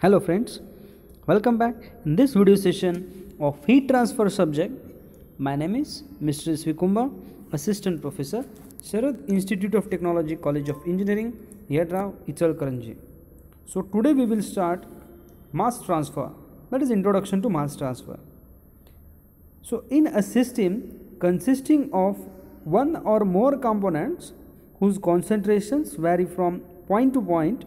Hello friends, welcome back in this video session of heat transfer subject. My name is Mr. Svikumba, Assistant Professor, Sharad Institute of Technology, College of Engineering, Yadra, Ichalkaranji. So today we will start mass transfer, that is introduction to mass transfer. So in a system consisting of one or more components whose concentrations vary from point to point,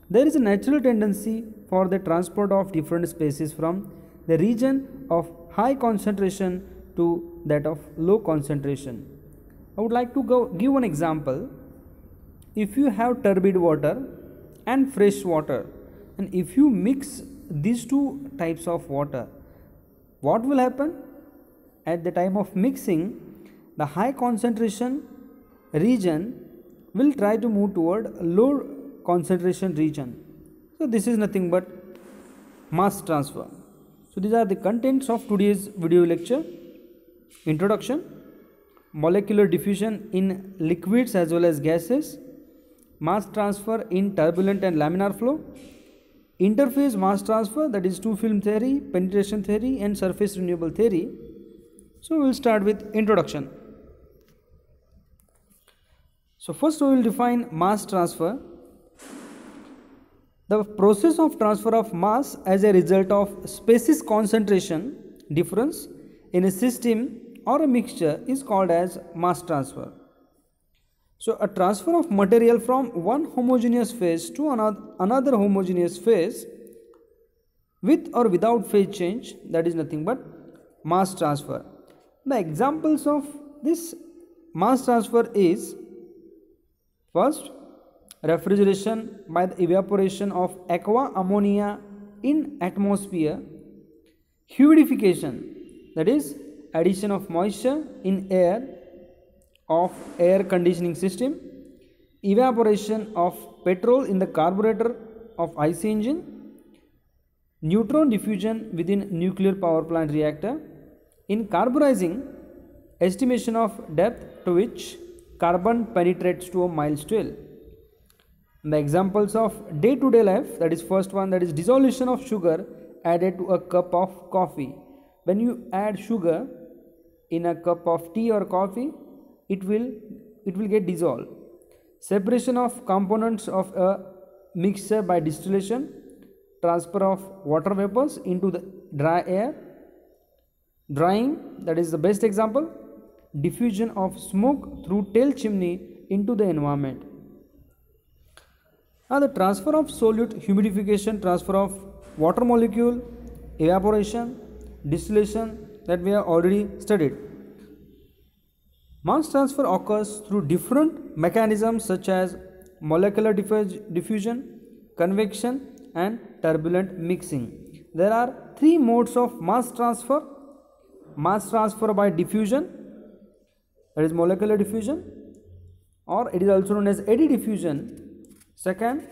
there is a natural tendency for the transport of different species from the region of high concentration to that of low concentration. I would like to give one example. If you have turbid water and fresh water, and if you mix these two types of water, what will happen? At the time of mixing, the high concentration region will try to move toward low concentration region. So this is nothing but mass transfer. So these are the contents of today's video lecture. Introduction, molecular diffusion in liquids as well as gases, mass transfer in turbulent and laminar flow, interface mass transfer, that is two film theory, penetration theory and surface renewable theory. So we will start with introduction. So first we will define mass transfer. The process of transfer of mass as a result of species concentration difference in a system or a mixture is called as mass transfer. So a transfer of material from one homogeneous phase to another homogeneous phase with or without phase change, that is nothing but mass transfer. The examples of this mass transfer is first, refrigeration by the evaporation of aqua ammonia in atmosphere, humidification, that is addition of moisture in air of air conditioning system, evaporation of petrol in the carburetor of IC engine, neutron diffusion within nuclear power plant reactor, in carburizing, estimation of depth to which carbon penetrates to a mile swell. The examples of day-to-day life, that is first one, that is dissolution of sugar added to a cup of coffee. When you add sugar in a cup of tea or coffee, it will get dissolved. Separation of components of a mixture by distillation, transfer of water vapors into the dry air, drying, that is the best example, diffusion of smoke through tail chimney into the environment. Now the transfer of solute, humidification, transfer of water molecule, evaporation, distillation, that we have already studied. Mass transfer occurs through different mechanisms such as molecular diffusion, convection and turbulent mixing. There are three modes of mass transfer. Mass transfer by diffusion, that is molecular diffusion, or it is also known as eddy diffusion. Second,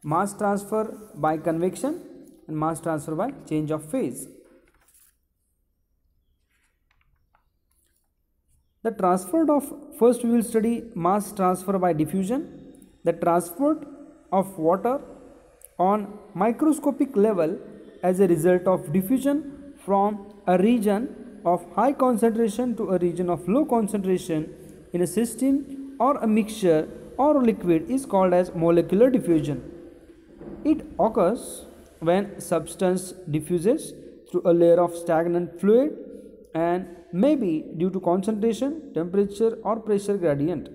mass transfer by convection and mass transfer by change of phase. The transfer of, first we will study mass transfer by diffusion. The transfer of water on microscopic level as a result of diffusion from a region of high concentration to a region of low concentration in a system or a mixture or liquid is called as molecular diffusion. It occurs when substance diffuses through a layer of stagnant fluid and may be due to concentration, temperature or pressure gradient.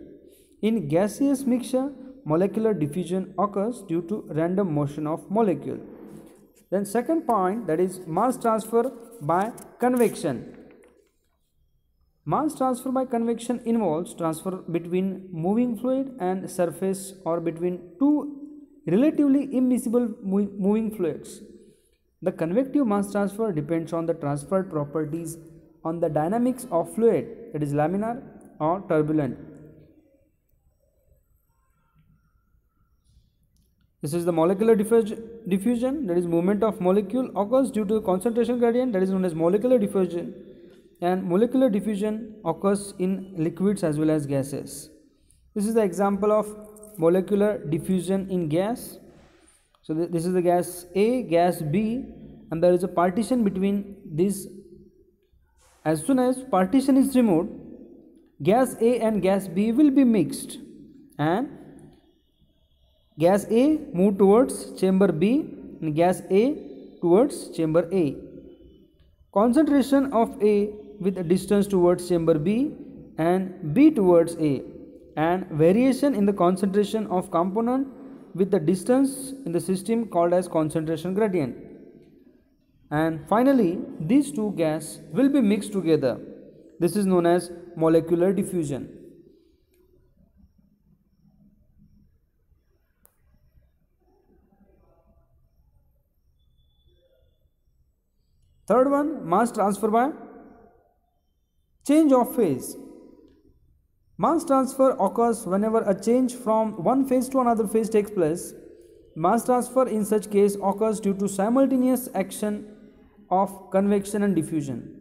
In gaseous mixture, molecular diffusion occurs due to random motion of molecule. Then second point, that is mass transfer by convection. Mass transfer by convection involves transfer between moving fluid and surface or between two relatively immiscible moving fluids. The convective mass transfer depends on the transferred properties on the dynamics of fluid, that is laminar or turbulent. This is the molecular diffusion, that is movement of molecule occurs due to concentration gradient, that is known as molecular diffusion. And molecular diffusion occurs in liquids as well as gases. This is the example of molecular diffusion in gas. So this is the gas A, gas B, and there is a partition between these. As soon as partition is removed, gas A and gas B will be mixed, and gas A move towards chamber B and gas A towards chamber A. Concentration of A with a distance towards chamber B and B towards A, and variation in the concentration of component with the distance in the system called as concentration gradient. And finally, these two gas will be mixed together. This is known as molecular diffusion. Third one, mass transfer by change of phase. Mass transfer occurs whenever a change from one phase to another phase takes place. Mass transfer in such case occurs due to simultaneous action of convection and diffusion.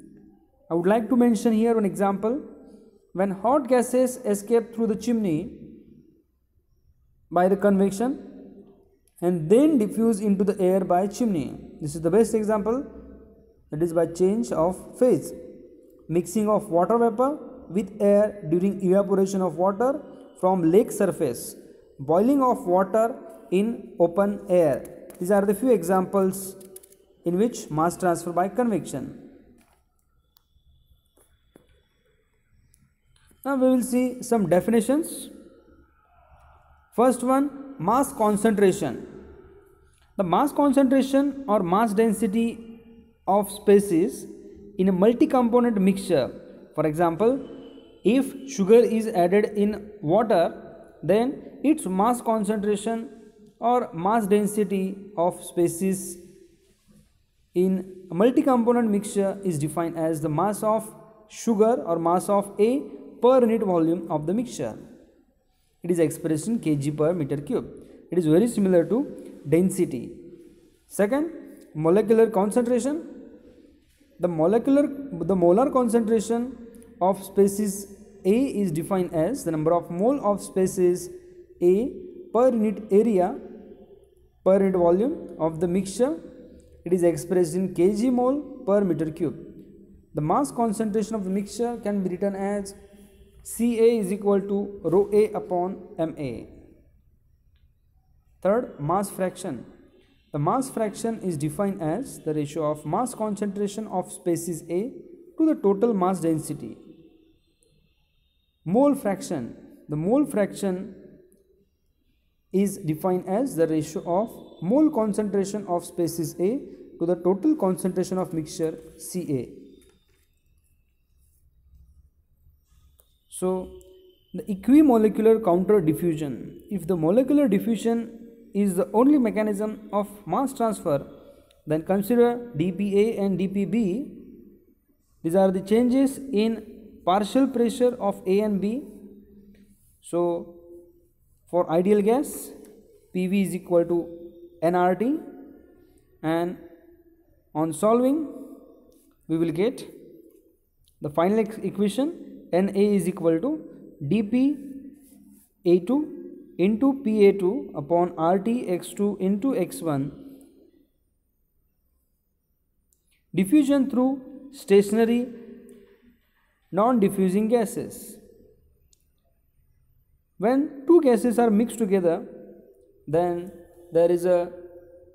I would like to mention here one example. When hot gases escape through the chimney by the convection and then diffuse into the air by chimney. This is the best example, that is by change of phase. Mixing of water vapor with air during evaporation of water from lake surface. Boiling of water in open air. These are the few examples in which mass transfer by convection. Now we will see some definitions. First one, mass concentration. The mass concentration or mass density of species in a multi-component mixture. For example, if sugar is added in water, then its mass concentration or mass density of species in a multi-component mixture is defined as the mass of sugar or mass of A per unit volume of the mixture. It is expressed in kg per meter cube. It is very similar to density. Second, molecular concentration. The molar concentration of species A is defined as the number of mole of species A per unit area per unit volume of the mixture. It is expressed in kg mole per meter cube. The mass concentration of the mixture can be written as Ca is equal to rho A upon Ma. Third, mass fraction. The mass fraction is defined as the ratio of mass concentration of species A to the total mass density. Mole fraction. The mole fraction is defined as the ratio of mole concentration of species A to the total concentration of mixture Ca. So, the equimolecular counter diffusion. If the molecular diffusion is the only mechanism of mass transfer, then consider dPA and dPb. These are the changes in partial pressure of A and B. So, for ideal gas, PV is equal to nRT, and on solving we will get the final equation Na is equal to dPA2 into Pa2 upon RT x2 into x1. Diffusion through stationary non-diffusing gases. When two gases are mixed together, then there is a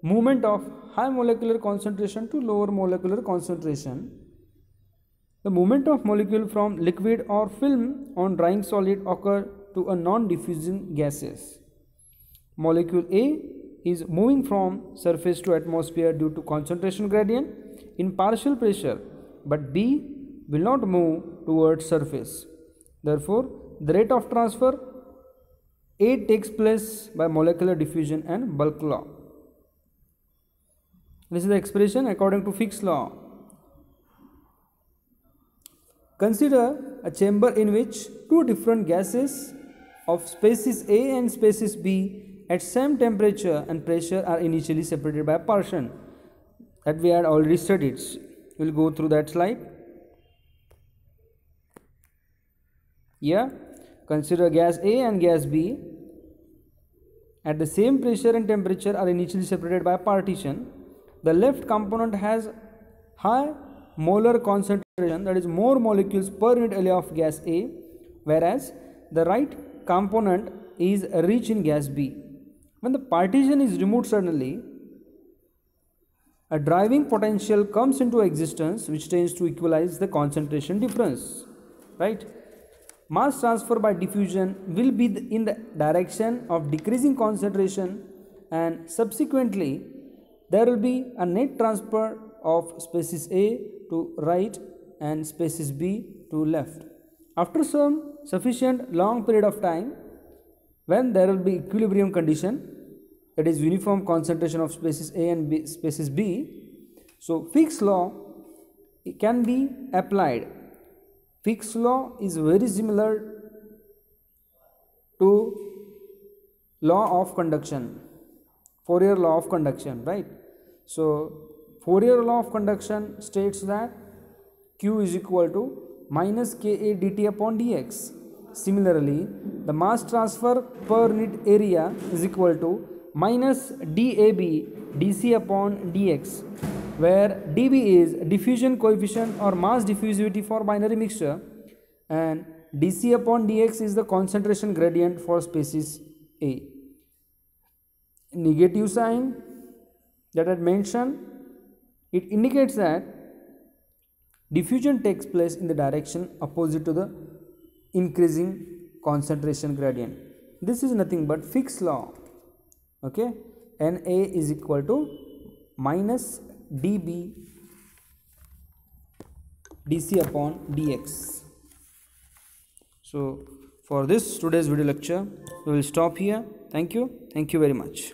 movement of high molecular concentration to lower molecular concentration. The movement of molecule from liquid or film on drying solid occur to a non-diffusing gases. Molecule A is moving from surface to atmosphere due to concentration gradient in partial pressure, but B will not move towards surface. Therefore, the rate of transfer A takes place by molecular diffusion and bulk law. This is the expression according to Fick's law. Consider a chamber in which two different gases of species A and species B at same temperature and pressure are initially separated by a partition that we had already studied. We will go through that slide. Here, consider gas A and gas B, at the same pressure and temperature are initially separated by a partition, the left component has high molar concentration, that is more molecules per unit area of gas A, whereas the right component is rich in gas B. When the partition is removed suddenly, a driving potential comes into existence which tends to equalize the concentration difference, right? Mass transfer by diffusion will be in the direction of decreasing concentration, and subsequently there will be a net transfer of species A to right and species B to left. After some sufficient long period of time, when there will be equilibrium condition, that is uniform concentration of species A and B, species B, so Fick's law can be applied. Fick's law is very similar to law of conduction, Fourier law of conduction, right? So Fourier law of conduction states that Q is equal to minus Ka dt upon dx. Similarly, the mass transfer per unit area is equal to minus dAb dc upon dx, where dB is diffusion coefficient or mass diffusivity for binary mixture, and dc upon dx is the concentration gradient for species A. Negative sign that I had mentioned, it indicates that diffusion takes place in the direction opposite to the increasing concentration gradient. This is nothing but Fick's law. Okay, Na is equal to minus dB dc upon dx. So for this today's video lecture we will stop here. Thank you very much.